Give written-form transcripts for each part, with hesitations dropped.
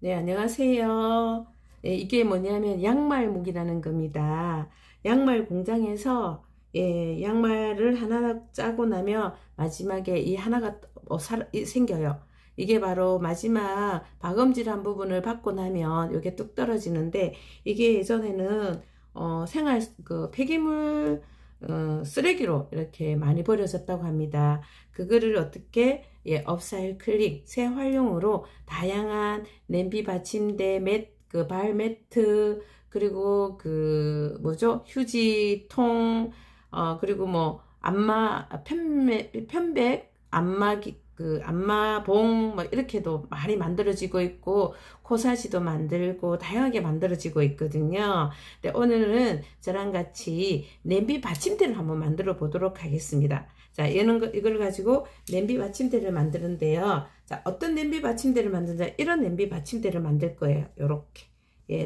네, 안녕하세요. 네, 이게 뭐냐면 양말목이라는 겁니다. 양말 공장에서 양말을 하나 짜고 나면 마지막에 이 하나가 생겨요. 이게 바로 마지막 박음질한 부분을 받고 나면 이게 뚝 떨어지는데, 이게 예전에는 생활 그 폐기물 쓰레기로 이렇게 많이 버려졌다고 합니다. 그거를 어떻게 업사이클링, 재활용으로 다양한 냄비 받침대, 발 매트, 그리고 그 뭐죠? 휴지통, 그리고 뭐 편백, 안마봉, 뭐 이렇게도 많이 만들어지고 있고, 코사지도 만들고 다양하게 만들어지고 있거든요. 근데 오늘은 저랑 같이 냄비 받침대를 한번 만들어 보도록 하겠습니다. 자, 이걸 가지고 냄비 받침대를 만드는데요. 자, 어떤 냄비 받침대를 만드냐? 이런 냄비 받침대를 만들 거예요. 요렇게.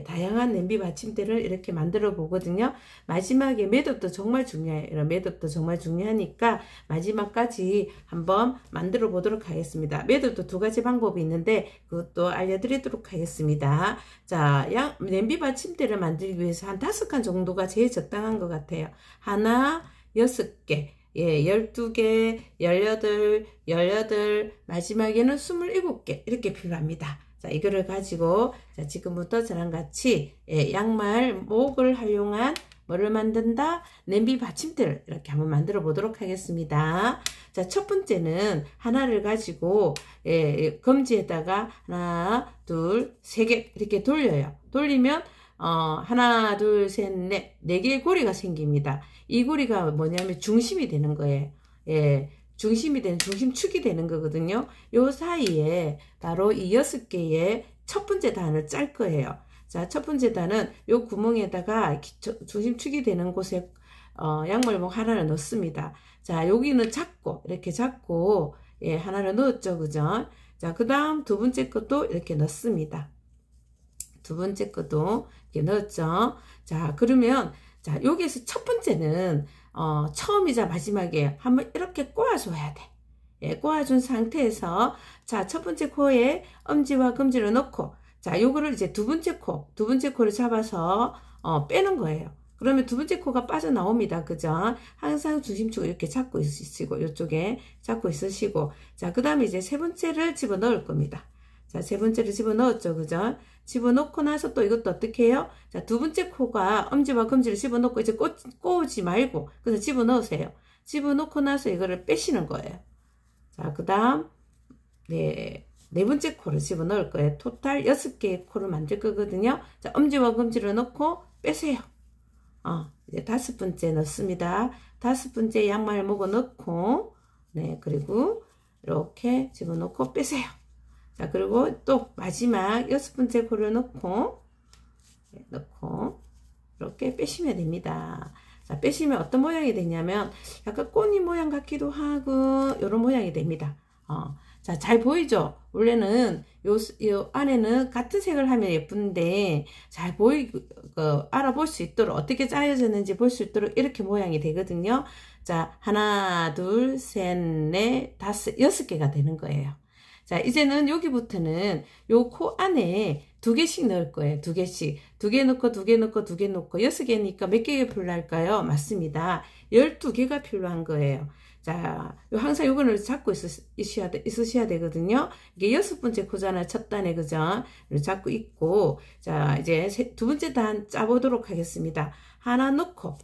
다양한 냄비 받침대를 이렇게 만들어 보거든요. 마지막에 매듭도 정말 중요해요. 매듭도 정말 중요하니까 마지막까지 한번 만들어 보도록 하겠습니다. 매듭도 두 가지 방법이 있는데 그것도 알려드리도록 하겠습니다. 자, 냄비 받침대를 만들기 위해서 한 5칸 정도가 제일 적당한 것 같아요. 하나, 6개. 12개, 18, 마지막에는 27개 이렇게 필요합니다. 자, 이거를 가지고 자, 지금부터 저랑 같이 양말 목을 활용한 뭐를 만든다? 냄비 받침대를 이렇게 한번 만들어 보도록 하겠습니다. 자, 첫 번째는 하나를 가지고 검지에다가 하나, 둘, 세 개 이렇게 돌려요. 돌리면 하나, 둘, 셋, 넷, 4개의 고리가 생깁니다. 이 고리가 뭐냐면 중심이 되는 거예요. 중심축이 되는 거거든요. 요 사이에 바로 이 6개의 첫 번째 단을 짤 거예요. 자, 첫 번째 단은 요 구멍에다가 중심축이 되는 곳에 양말목 하나를 넣습니다. 자, 여기는 이렇게 잡고 하나를 넣었죠. 그죠? 자, 그 다음 두 번째 것도 이렇게 넣습니다. 두 번째 것도 이렇게 넣었죠. 자, 그러면 자, 여기에서 첫 번째는 처음이자 마지막에 한번 이렇게 꼬아줘야 돼. 꼬아준 상태에서 자, 첫 번째 코에 엄지와 검지를 넣고 자, 요거를 이제 두 번째 코를 잡아서 빼는 거예요. 그러면 두 번째 코가 빠져나옵니다. 그죠? 항상 중심축을 이렇게 잡고 있으시고 이쪽에 잡고 있으시고 자, 그 다음에 이제 세 번째를 집어넣을 겁니다. 자, 세 번째를 집어넣었죠. 그죠? 집어넣고 나서 또 이것도 어떻게 해요? 자, 두 번째 코가 엄지와 검지를 집어넣고 이제 꼬우지 말고 그래서 집어넣으세요. 집어넣고 나서 이거를 빼시는 거예요. 자, 그 다음 네 번째 코를 집어넣을 거예요. 토탈 6개의 코를 만들 거거든요. 자, 엄지와 검지를 넣고 빼세요. 이제 5번째 넣습니다. 5번째 양말목을 넣고 네, 그리고 이렇게 집어넣고 빼세요. 자, 그리고 또 마지막 6번째 코를 넣고 이렇게 빼시면 됩니다. 자, 빼시면 어떤 모양이 되냐면 약간 꽃잎 모양 같기도 하고 이런 모양이 됩니다. 자, 잘 보이죠? 원래는 요 안에는 같은 색을 하면 예쁜데 잘 알아볼 수 있도록 어떻게 짜여졌는지 볼 수 있도록 이렇게 모양이 되거든요. 자, 하나, 둘, 셋, 넷, 다섯, 6개가 되는 거예요. 자, 이제는 여기부터는 요 코 안에 2개씩 넣을 거예요. 2개씩. 2개 넣고, 2개 넣고, 2개 넣고, 6개니까 몇 개가 필요할까요? 맞습니다. 12개가 필요한 거예요. 자, 항상 요거를 잡고 있으셔야 되거든요. 이게 6번째 코잖아요. 첫 단에, 그죠? 잡고 있고, 자, 이제 두 번째 단 짜보도록 하겠습니다. 하나 넣고,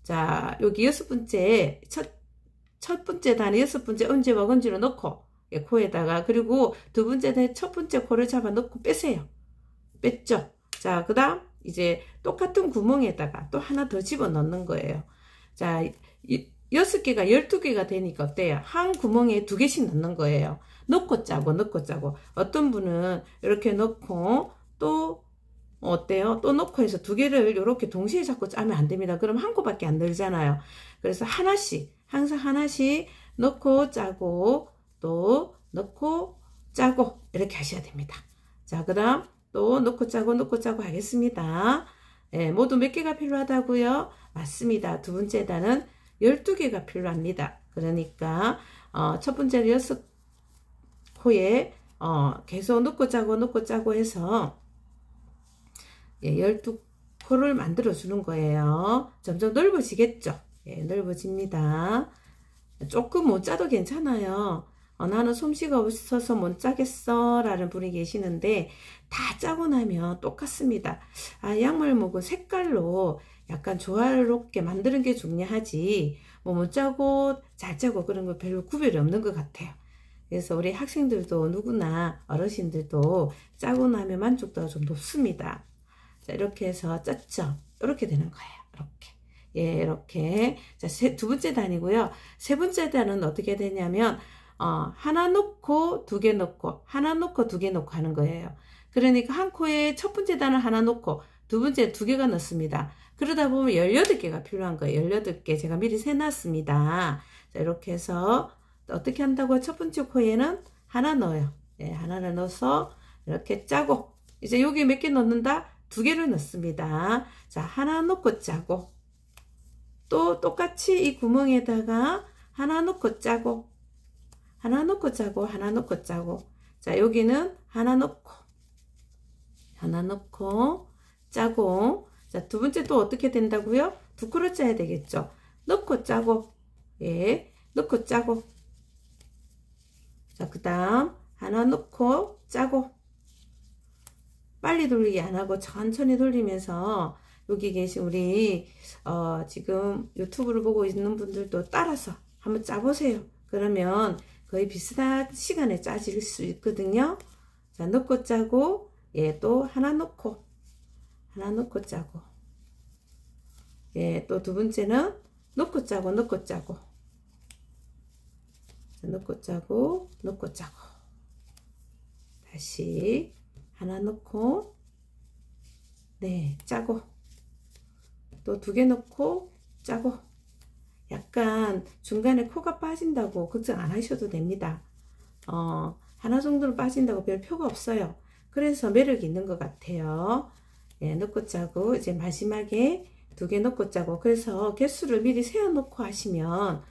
자, 여기 6번째, 첫 번째 단에 6번째 엄지와 검지를 넣고, 코에다가 그리고 두 번째 단 첫 번째 코를 잡아 넣고 빼세요. 뺐죠? 자, 그 다음 이제 똑같은 구멍에다가 또 하나 더 집어 넣는 거예요. 자, 6개가 12개가 되니까 어때요? 한 구멍에 2개씩 넣는 거예요. 넣고 짜고 어떤 분은 이렇게 넣고 또 어때요? 또 넣고 해서 2개를 이렇게 동시에 잡고 짜면 안 됩니다. 그럼 한 코밖에 안 들잖아요. 그래서 항상 하나씩 넣고 짜고 또 넣고 짜고 이렇게 하셔야 됩니다. 자, 그 다음 또 넣고 짜고 하겠습니다. 모두 몇 개가 필요하다고요? 맞습니다. 두 번째 단은 12개가 필요합니다. 그러니까 첫 번째는 6코에 계속 넣고 짜고 해서 12코를 만들어 주는 거예요. 점점 넓어지겠죠. 넓어집니다. 조금 못 짜도 괜찮아요. 나는 솜씨가 없어서 못 짜겠어 라는 분이 계시는데 다 짜고 나면 똑같습니다. 양말목은 색깔로 약간 조화롭게 만드는 게 중요하지 못 짜고 잘 짜고 그런 거 별로 구별이 없는 것 같아요. 그래서 우리 학생들도 누구나 어르신들도 짜고 나면 만족도가 좀 높습니다. 자, 이렇게 해서 짰죠. 이렇게 되는 거예요. 이렇게. 이렇게. 자, 두 번째 단이고요. 세 번째 단은 어떻게 되냐면 하나 놓고 두 개 놓고 하나 놓고 두 개 놓고 하는 거예요. 그러니까 한 코에 첫 번째 단을 하나 놓고 두 번째 두 개가 넣습니다. 그러다 보면 18개가 필요한 거예요. 18개 제가 미리 세놨습니다. 자, 이렇게 해서 어떻게 한다고 첫 번째 코에는 하나 넣어요. 하나를 넣어서 이렇게 짜고 이제 여기 몇 개 넣는다? 두 개를 넣습니다. 자, 하나 넣고 짜고 또 똑같이 이 구멍에다가 하나 넣고 짜고 하나 넣고 짜고 하나 넣고 짜고 자, 여기는 하나 넣고 짜고 자, 두 번째 또 어떻게 된다고요? 두 코를 짜야 되겠죠. 넣고 짜고 넣고 짜고 자, 그 다음 하나 넣고 짜고 빨리 돌리기 안 하고 천천히 돌리면서 여기 계신 우리 지금 유튜브를 보고 있는 분들도 따라서 한번 짜보세요. 그러면 거의 비슷한 시간에 짜질 수 있거든요. 자, 넣고 짜고 또 하나 넣고 짜고 또 두 번째는 넣고 짜고 넣고 짜고 다시 하나 넣고 짜고 또 두 개 넣고 짜고 약간 중간에 코가 빠진다고 걱정 안 하셔도 됩니다. 하나 정도는 빠진다고 별 표가 없어요. 그래서 매력이 있는 것 같아요. 넣고 짜고 이제 마지막에 두 개 넣고 짜고 그래서 개수를 미리 세워 놓고 하시면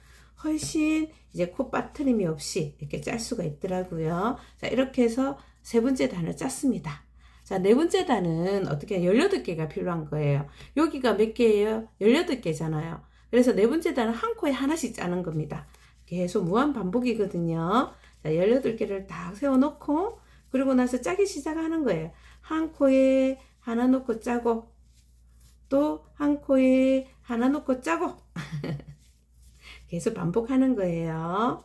훨씬 이제 코 빠트림이 없이 이렇게 짤 수가 있더라고요. 자, 이렇게 해서 세 번째 단을 짰습니다. 자, 네 번째 단은 어떻게 18개가 필요한 거예요. 여기가 몇 개예요? 18개잖아요. 그래서 네 번째 단은 한 코에 하나씩 짜는 겁니다. 계속 무한 반복이거든요. 자, 18개를 딱 세워 놓고 그리고 나서 짜기 시작하는 거예요. 한 코에 하나 놓고 짜고 또 한 코에 하나 놓고 짜고 계속 반복하는 거예요.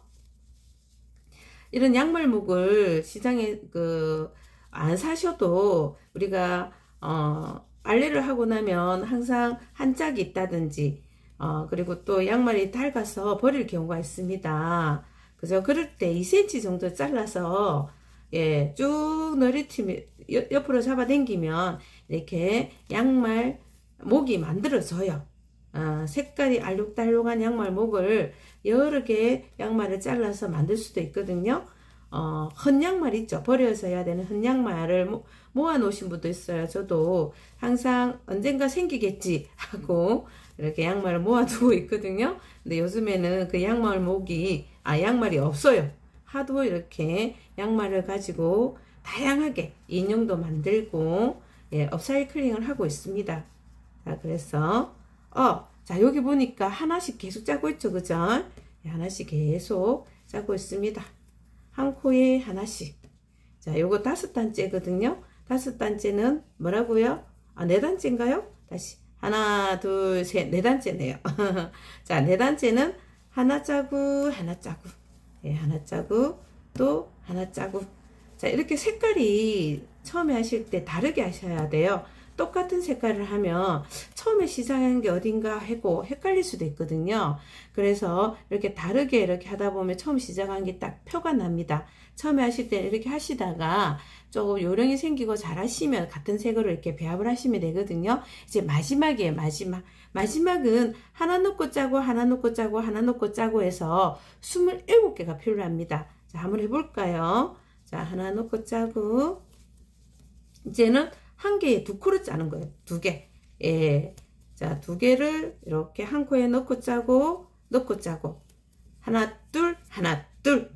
이런 양말목을 시장에 안 사셔도 우리가 빨래를 하고 나면 항상 한 짝이 있다든지 그리고 또 양말이 낡아서 버릴 경우가 있습니다. 그래서 그럴 때 2cm 정도 잘라서 쭉 너리팀 옆으로 잡아 당기면 이렇게 양말 목이 만들어져요. 색깔이 알록달록한 양말 목을 여러 개 양말을 잘라서 만들 수도 있거든요. 헌 양말 있죠. 버려서 해야 되는 헌 양말을 모아 놓으신 분도 있어요. 저도 항상 언젠가 생기겠지 하고 이렇게 양말을 모아 두고 있거든요. 근데 요즘에는 그 양말 목이 양말이 없어요. 하도 이렇게 양말을 가지고 다양하게 인형도 만들고 업사이클링을 하고 있습니다. 자, 그래서 자, 여기 보니까 하나씩 계속 짜고 있죠. 그죠? 하나씩 계속 짜고 있습니다. 한 코에 하나씩. 자, 요거 5단째거든요. 5단째는 뭐라고요? 4단째인가요? 다시. 하나, 둘, 셋, 4단째네요. 자, 4단째는 하나 짜고, 하나 짜고. 하나 짜고, 또 하나 짜고. 자, 이렇게 색깔이 처음에 하실 때 다르게 하셔야 돼요. 똑같은 색깔을 하면 처음에 시작한 게 어딘가 하고 헷갈릴 수도 있거든요. 그래서 이렇게 다르게 이렇게 하다 보면 처음 시작한 게 딱 표가 납니다. 처음에 하실 때는 이렇게 하시다가 조금 요령이 생기고 잘 하시면 같은 색으로 이렇게 배합을 하시면 되거든요. 이제 마지막이에요. 마지막은 하나 놓고 짜고 하나 놓고 짜고 하나 놓고 짜고 해서 27개가 필요합니다. 자, 한번 해볼까요? 자, 하나 놓고 짜고 이제는 한 개에 2코를 짜는 거예요. 2개. 자, 2개를 이렇게 한 코에 넣고 짜고 하나 둘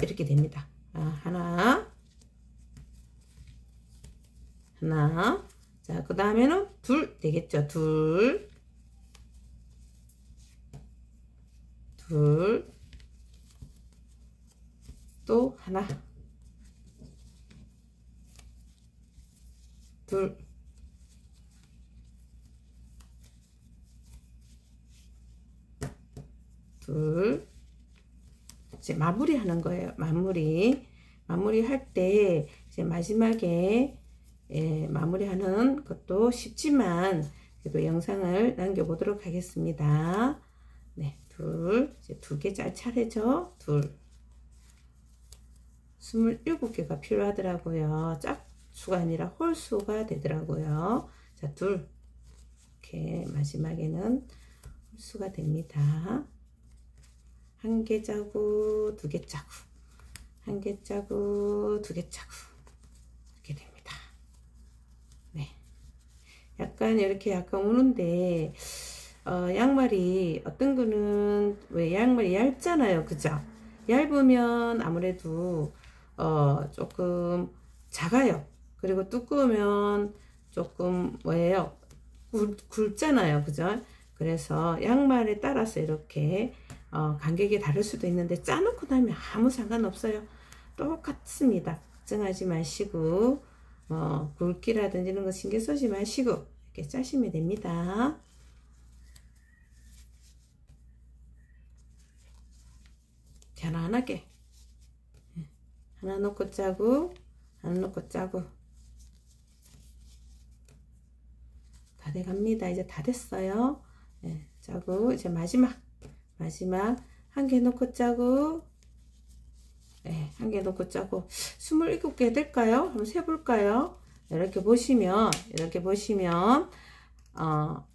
이렇게 됩니다. 하나 하나. 자, 그 다음에는 둘 되겠죠. 둘. 둘. 또 하나. 둘. 둘. 이제 마무리 하는 거예요. 마무리 할 때 이제 마지막에 마무리하는 것도 쉽지만 그래도 영상을 남겨보도록 하겠습니다. 네, 둘. 이제 2개 짤 차례죠. 둘. 27개가 필요하더라고요. 짝수가 아니라 홀수가 되더라고요. 자, 둘. 이렇게 마지막에는 홀수가 됩니다. 1개 짜고 2개 짜고 1개 짜고 2개 짜고 이렇게 됩니다. 네, 약간 이렇게 약간 우는데 양말이 어떤 거는 왜 양말이 얇잖아요, 그죠? 얇으면 아무래도 조금 작아요. 그리고 두꺼우면 조금 뭐예요? 굵잖아요, 그죠? 그래서 양말에 따라서 이렇게 간격이 다를 수도 있는데 짜놓고 나면 아무 상관없어요. 똑같습니다. 걱정하지 마시고 굵기라든지 이런 거 신경 쓰지 마시고 이렇게 짜시면 됩니다. 편안하게 하나 놓고 짜고 하나 놓고 짜고 다 돼갑니다. 이제 다 됐어요. 네, 짜고 이제 마지막 1개 놓고 짜고, 네, 1개 놓고 짜고 27개 될까요? 한번 세볼까요? 이렇게 보시면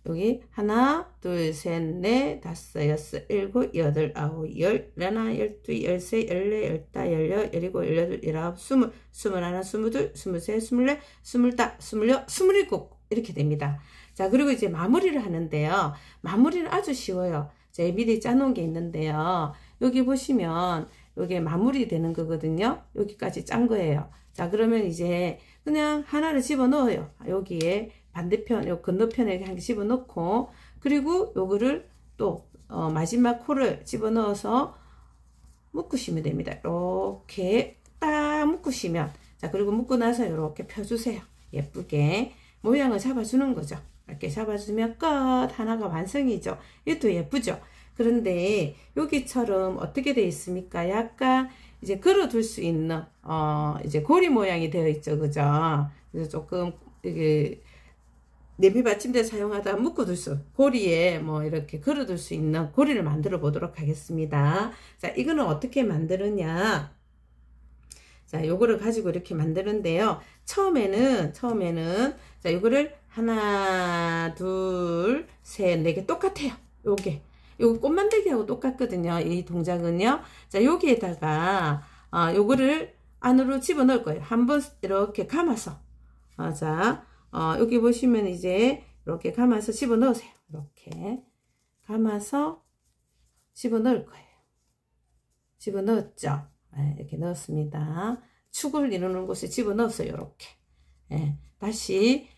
여기 하나, 둘, 셋, 넷, 다섯, 여섯, 일곱, 여덟, 아홉, 열, 하나, 열두, 열세, 열네, 열다, 열여, 열일곱, 열여덟, 열아홉, 스물, 스물하나, 스물둘, 스물셋, 스물넷, 스물다, 스물여, 스물일곱 이렇게 됩니다. 자, 그리고 이제 마무리를 하는데요. 마무리는 아주 쉬워요. 제 미리 짜놓은 게 있는데요. 여기 보시면 여기 마무리 되는 거거든요. 여기까지 짠 거예요. 자, 그러면 이제 그냥 하나를 집어 넣어요. 여기에 반대편, 요 건너편에 한 개 집어 넣고, 그리고 요거를 또 마지막 코를 집어 넣어서 묶으시면 됩니다. 이렇게 딱 묶으시면, 자, 그리고 묶고 나서 이렇게 펴주세요. 예쁘게 모양을 잡아주는 거죠. 이렇게 잡아주면 끝. 하나가 완성이죠. 이것도 예쁘죠. 그런데 여기처럼 어떻게 되어 있습니까? 약간 이제 걸어둘 수 있는 이제 고리 모양이 되어 있죠, 그죠? 그래서 조금 이게 내비 받침대 사용하다 묶어둘 수, 고리에 뭐 이렇게 걸어둘 수 있는 고리를 만들어 보도록 하겠습니다. 자, 이거는 어떻게 만드느냐? 자, 요거를 가지고 이렇게 만드는데요. 처음에는 자, 요거를 하나, 둘, 셋, 4개 똑같아요. 요거 꽃 만들기하고 똑같거든요. 이 동작은요. 자, 여기에다가 요거를 안으로 집어 넣을 거예요. 한번 이렇게 감아서. 자, 여기 보시면 이제 이렇게 감아서 집어 넣으세요. 이렇게 감아서 집어 넣을 거예요. 집어 넣었죠. 네, 이렇게 넣었습니다. 축을 이루는 곳에 집어 넣었어요. 이렇게. 네, 다시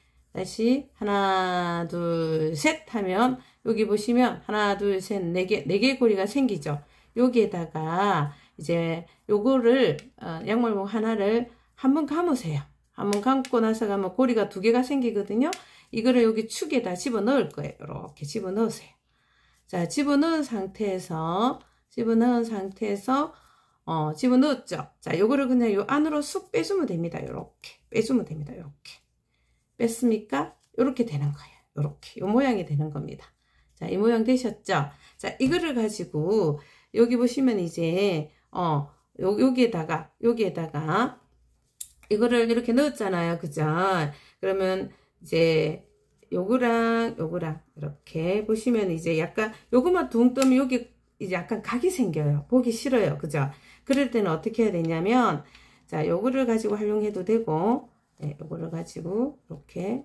하나, 둘, 셋 하면 여기 보시면 하나, 둘, 셋, 4개, 4개의 고리가 생기죠. 여기에다가 이제 요거를 양말봉 하나를 한번 감으세요. 한번 감고 나서 가면 고리가 2개가 생기거든요. 이거를 여기 축에다 집어 넣을 거예요. 이렇게 집어 넣으세요. 자, 집어 넣은 상태에서 집어 넣었죠. 자, 요거를 그냥 요 안으로 쑥 빼주면 됩니다. 요렇게 빼주면 됩니다. 요렇게 뺐습니까? 요렇게 되는 거예요. 요렇게 요 모양이 되는 겁니다. 자, 이 모양 되셨죠? 자, 이거를 가지고 여기 보시면 이제 여기에다가 이거를 이렇게 넣었잖아요. 그죠? 그러면 이제 요거랑 이렇게 보시면 이제 약간 요거만 둥 뜨면 여기 이제 약간 각이 생겨요. 보기 싫어요. 그죠? 그럴 때는 어떻게 해야 되냐면, 자, 요거를 가지고 활용해도 되고, 네, 요거를 가지고 이렇게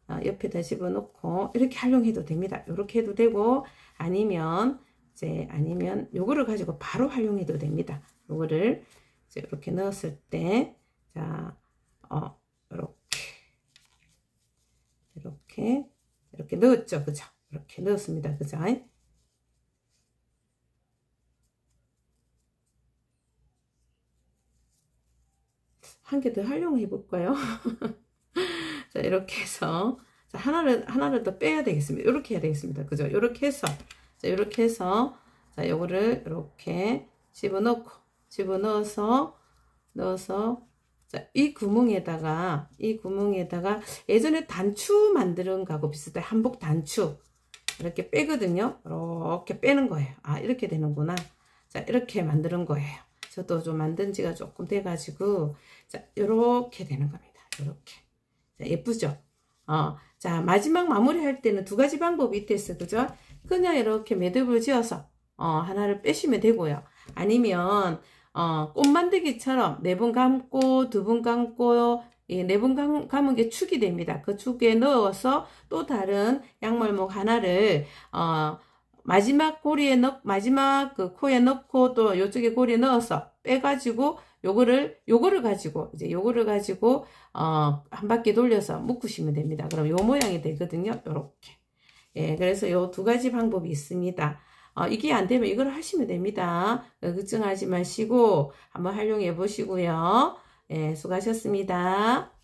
옆에다 집어넣고 이렇게 활용해도 됩니다. 이렇게 해도 되고, 아니면 요거를 가지고 바로 활용해도 됩니다. 요거를 이제 이렇게 넣었을 때, 자, 이렇게 이렇게 넣었죠. 그죠? 이렇게 넣었습니다. 그죠? 한 개 더 활용해 볼까요? 자, 이렇게 해서, 자, 하나를 더 빼야 되겠습니다. 이렇게 해야 되겠습니다. 그죠? 이렇게 해서, 자, 이렇게 해서, 자, 요거를 이렇게 넣어서, 자, 이 구멍에다가 예전에 단추 만드는 거하고 비슷해. 한복 단추. 이렇게 빼거든요. 이렇게 빼는 거예요. 아, 이렇게 되는구나. 자, 이렇게 만드는 거예요. 저도 좀 만든 지가 조금 돼가지고, 자, 이렇게 되는 겁니다. 이렇게. 자, 예쁘죠? 자, 마지막 마무리 할 때는 두 가지 방법이 있댔어요. 그죠? 그냥 이렇게 매듭을 지어서, 하나를 빼시면 되고요. 아니면, 꽃 만들기처럼 네 번 감고, 두 번 감고, 네 번 감은 게 축이 됩니다. 그 축에 넣어서 또 다른 양말목 하나를, 마지막 그 코에 넣고 또 요쪽에 고리에 넣어서 빼가지고 요거를 가지고 한 바퀴 돌려서 묶으시면 됩니다. 그럼 요 모양이 되거든요. 요렇게. 예, 그래서 요 두 가지 방법이 있습니다. 이게 안 되면 이걸 하시면 됩니다. 걱정하지 마시고 한번 활용해 보시고요. 예, 수고하셨습니다.